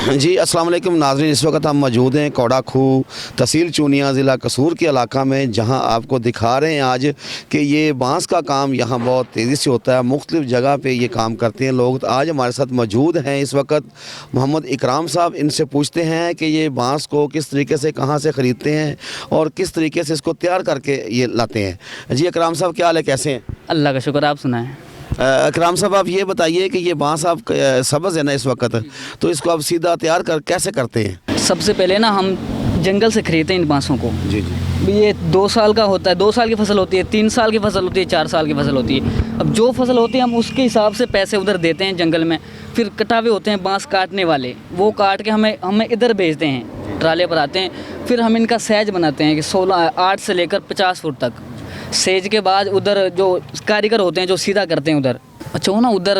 جی السلام علیکم ناظرین، اس وقت ہم موجود ہیں کوڑا کھو تحصیل چونیا ضلع قصور کے علاقہ میں، جہاں آپ کو دکھا رہے ہیں آج کہ یہ بانس کا کام یہاں بہت تیزی سے ہوتا ہے۔ مختلف جگہ پہ یہ کام کرتے ہیں لوگ۔ آج ہمارے ساتھ موجود ہیں اس وقت محمد اکرام صاحب۔ ان سے پوچھتے ہیں کہ یہ بانس کو کس طریقے سے کہاں سے خریدتے ہیں اور کس طریقے سے اس کو تیار کر کے یہ لاتے ہیں۔ جی اکرام صاحب، کیا حال ہے، کیسے ہیں؟ اللہ کا شکر، آپ سنائیں۔ اکرام صاحب، آپ یہ بتائیے کہ یہ بانس آپ سبز ہے نا اس وقت، تو اس کو آپ سیدھا تیار کیسے کرتے ہیں؟ سب سے پہلے نا ہم جنگل سے خریدتے ہیں ان بانسوں کو۔ جی جی۔ یہ 2 سال کا ہوتا ہے، 2 سال کی فصل ہوتی ہے، 3 سال کی فصل ہوتی ہے، 4 سال کی فصل ہوتی ہے۔ اب جو فصل ہوتی ہے ہم اس کے حساب سے پیسے ادھر دیتے ہیں جنگل میں، پھر کٹاوے ہوتے ہیں بانس کاٹنے والے، وہ کاٹ کے ہمیں ادھر بھیجتے ہیں، ٹرالے پر آتے ہیں۔ پھر ہم ان کا سائز بناتے ہیں کہ 8 سے لے کر 50 فٹ تک سیج کے بعد ادھر جو کاریگر ہوتے ہیں جو سیدھا کرتے ہیں ادھر، اچھا وہ نا ادھر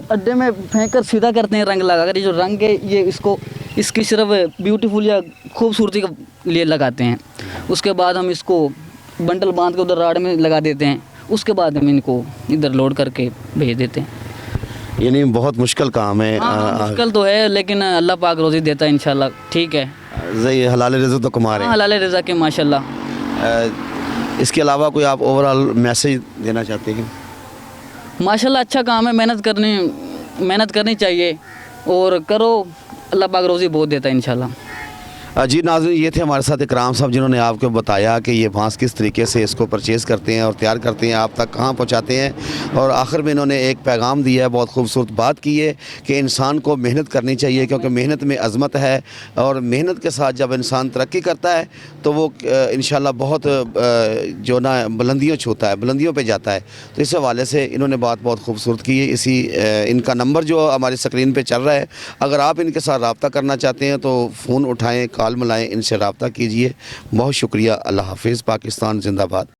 اڈے میں پھینک کر سیدھا کرتے ہیں رنگ لگا کر۔ یہ جو رنگ ہے یہ اس کی صرف بیوٹیفل یا خوبصورتی کے لیے لگاتے ہیں۔ اس کے بعد ہم اس کو بنڈل باندھ کے ادھر راڈ میں لگا دیتے ہیں۔ اس کے بعد ہم ان کو ادھر لوڈ کر کے بھیج دیتے ہیں۔ یعنی بہت مشکل کام ہے۔ مشکل تو ہے لیکن اللہ پاک روزی دیتا ہے انشاءاللہ، ٹھیک ہے۔ حلال رزق تو کما رہے ہیں۔ حلال رزق ہے ماشاءاللہ۔ اس کے علاوہ کوئی آپ اوورآل میسیج دینا چاہتے ہیں؟ ماشاءاللہ اچھا کام ہے، محنت کرنی چاہیے اور کرو، اللہ پاک روزی بہت دیتا ہے انشاءاللہ۔ جی ناظرین، یہ تھے ہمارے ساتھ اکرام صاحب، جنہوں نے آپ کو بتایا کہ یہ بانس کس طریقے سے اس کو پرچیز کرتے ہیں اور تیار کرتے ہیں، آپ تک کہاں پہنچاتے ہیں، اور آخر میں انہوں نے ایک پیغام دیا ہے، بہت خوبصورت بات کی ہے کہ انسان کو محنت کرنی چاہیے، کیونکہ محنت میں عظمت ہے، اور محنت کے ساتھ جب انسان ترقی کرتا ہے تو وہ انشاءاللہ بہت جو نا بلندیوں چھوتا ہے، بلندیوں پہ جاتا ہے۔ تو اس حوالے سے انہوں نے بات بہت خوبصورت کی ہے۔ ان کا نمبر جو ہماری اسکرین پہ چل رہا ہے، اگر آپ ان کے ساتھ رابطہ کرنا چاہتے ہیں تو فون اٹھائیں، کال ملائیں، ان سے رابطہ کیجئے۔ بہت شکریہ۔ اللہ حافظ۔ پاکستان زندہ باد۔